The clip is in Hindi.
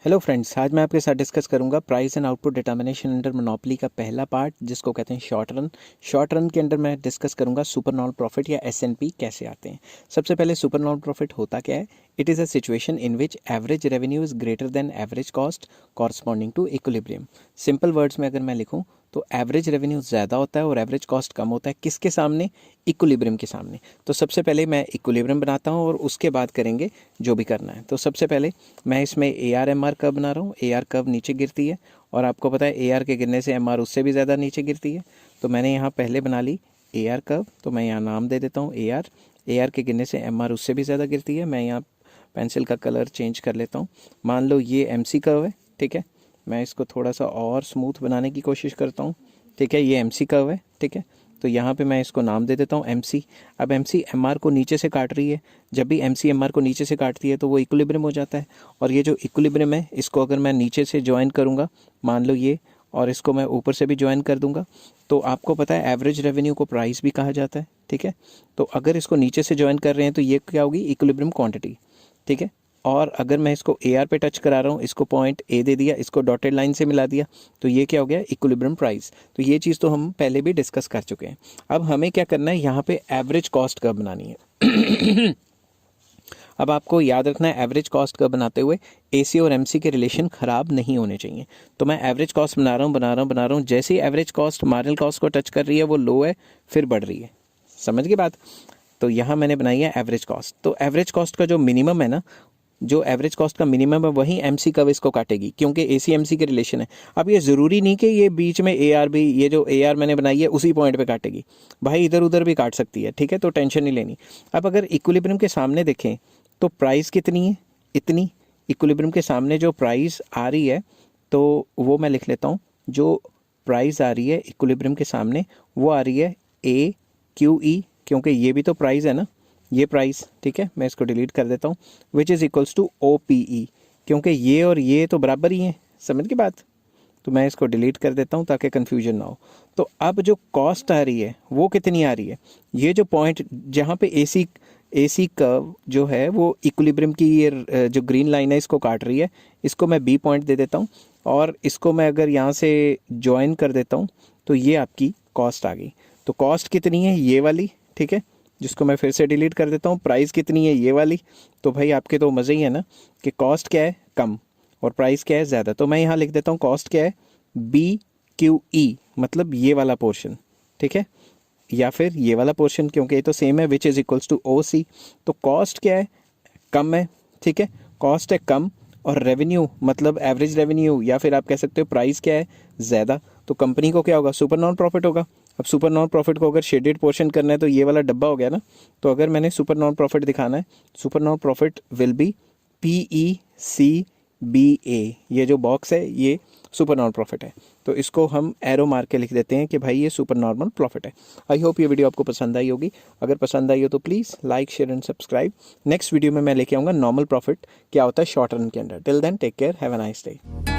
हेलो फ्रेंड्स, आज मैं आपके साथ डिस्कस करूंगा price and output determination under monopoly का पहला पार्ट, जिसको कहते हैं शॉर्ट रन। शॉर्ट रन के अंदर मैं डिस्कस करूंगा सुपर नॉर्मल प्रॉफिट या एसएनपी कैसे आते हैं। सबसे पहले सुपर नॉर्मल प्रॉफिट होता क्या है? It is a situation in which average revenue is greater than average cost corresponding to equilibrium. Simple words में अगर मैं लिखूँ तो एवरेज रेवेन्यू ज़्यादा होता है और एवरेज कॉस्ट कम होता है। किसके सामने? इक्विलिब्रियम के सामने। तो सबसे पहले मैं इक्विलिब्रियम बनाता हूँ और उसके बाद करेंगे जो भी करना है। तो सबसे पहले मैं इसमें AR/MR कर्व बना रहा हूँ। AR कर्व नीचे गिरती है और आपको पता है AR के गिरने से MR उससे भी ज़्यादा नीचे गिरती है। तो मैंने यहाँ पहले बना ली AR कर्व, तो मैं यहाँ नाम दे देता हूँ AR। AR के गिरने से MR उससे भी ज़्यादा गिरती है। मैं यहाँ पेंसिल का कलर चेंज कर लेता हूँ। मान लो ये MC कर्व है, ठीक है। मैं इसको थोड़ा सा और स्मूथ बनाने की कोशिश करता हूँ, ठीक है। ये MC कर्व है, ठीक है। तो यहाँ पे मैं इसको नाम दे देता हूँ MC। अब MC MR को नीचे से काट रही है। जब भी MC MR को नीचे से काटती है तो वो इक्विलिब्रियम हो जाता है। और ये जो इक्विलिब्रियम है, इसको अगर मैं नीचे से ज्वाइन करूँगा, मान लो ये, और इसको मैं ऊपर से भी ज्वाइन कर दूंगा, तो आपको पता है एवरेज रेवेन्यू को प्राइस भी कहा जाता है, ठीक है। तो अगर इसको नीचे से ज्वाइन कर रहे हैं तो ये क्या होगी? इक्विलिब्रियम क्वांटिटी, ठीक है। और अगर मैं इसको AR पे टच करा रहा हूँ, इसको पॉइंट A दे दिया, इसको डॉटेड लाइन से मिला दिया, तो ये क्या हो गया? Equilibrium price. तो ये चीज़ तो हम पहले भी डिस्कस कर चुके हैं। अब हमें क्या करना है, यहाँ पे एवरेज कॉस्ट कर्व बनानी है। अब आपको याद रखना है, एवरेज कॉस्ट कर्व बनाते हुए AC और MC के रिलेशन ख़राब नहीं होने चाहिए। तो मैं एवरेज कॉस्ट बना रहा हूँ। जैसे ही एवरेज कॉस्ट मार्जिनल कॉस्ट को टच कर रही है, वो लो है, फिर बढ़ रही है। समझ गई बात? तो यहाँ मैंने बनाई है एवरेज कॉस्ट। तो एवरेज कॉस्ट का जो मिनिमम है ना, जो एवरेज कॉस्ट का मिनिमम है, वही MC कर्व इसको काटेगी, क्योंकि AC MC के रिलेशन है। अब ये ज़रूरी नहीं कि ये बीच में AR भी, ये जो AR मैंने बनाई है उसी पॉइंट पे काटेगी, भाई इधर उधर भी काट सकती है, ठीक है। तो टेंशन नहीं लेनी। अब अगर इक्विलिब्रियम के सामने देखें तो प्राइस कितनी है? इतनी। इक्विलिब्रियम के सामने जो प्राइस आ रही है, तो वो मैं लिख लेता हूँ। जो प्राइस आ रही है इक्विलिब्रियम के सामने, वो आ रही है AQE, क्योंकि ये भी तो प्राइस है ना, ये प्राइस, ठीक है। मैं इसको डिलीट कर देता हूँ। Which is equals to OPE, क्योंकि ये और ये तो बराबर ही हैं। समझ की बात? तो मैं इसको डिलीट कर देता हूँ ताकि कन्फ्यूजन ना हो। तो अब जो कॉस्ट आ रही है वो कितनी आ रही है? ये जो पॉइंट जहाँ पे AC कर्व जो है वो इक्विलिब्रियम की ये जो ग्रीन लाइन है इसको काट रही है, इसको मैं B पॉइंट दे देता हूँ। और इसको मैं अगर यहाँ से ज्वाइन कर देता हूँ तो ये आपकी कॉस्ट आ गई। तो कॉस्ट कितनी है? ये वाली, ठीक है, जिसको मैं फिर से डिलीट कर देता हूँ। प्राइस कितनी है? ये वाली। तो भाई आपके तो मज़े ही है ना, कि कॉस्ट क्या है? कम, और प्राइस क्या है? ज़्यादा। तो मैं यहाँ लिख देता हूँ कॉस्ट क्या है? BQE, मतलब ये वाला पोर्शन, ठीक है, या फिर ये वाला पोर्शन, क्योंकि ये तो सेम है। Which is equals to OC। तो कॉस्ट क्या है? कम है, ठीक है। कॉस्ट है कम, और रेवेन्यू मतलब एवरेज रेवेन्यू, या फिर आप कह सकते हो प्राइस क्या है? ज़्यादा। तो कंपनी को क्या होगा? सुपर नॉन प्रॉफिट होगा। अब सुपर नॉन प्रॉफिट को अगर शेडेड पोर्शन करना है तो ये वाला डब्बा हो गया ना। तो अगर मैंने सुपर नॉन प्रॉफिट दिखाना है, super non profit will be PECBA। ये जो बॉक्स है ये सुपर नॉर्मल प्रॉफिट है। तो इसको हम एरो मार के लिख देते हैं कि भाई ये सुपर नॉर्मल प्रॉफिट है। आई होप ये वीडियो आपको पसंद आई होगी। अगर पसंद आई हो तो please like, share and subscribe. Next video में मैं लेके आऊँगा नॉर्मल प्रॉफिट क्या होता है शॉर्ट रन के अंदर। Till then take care, have a nice day.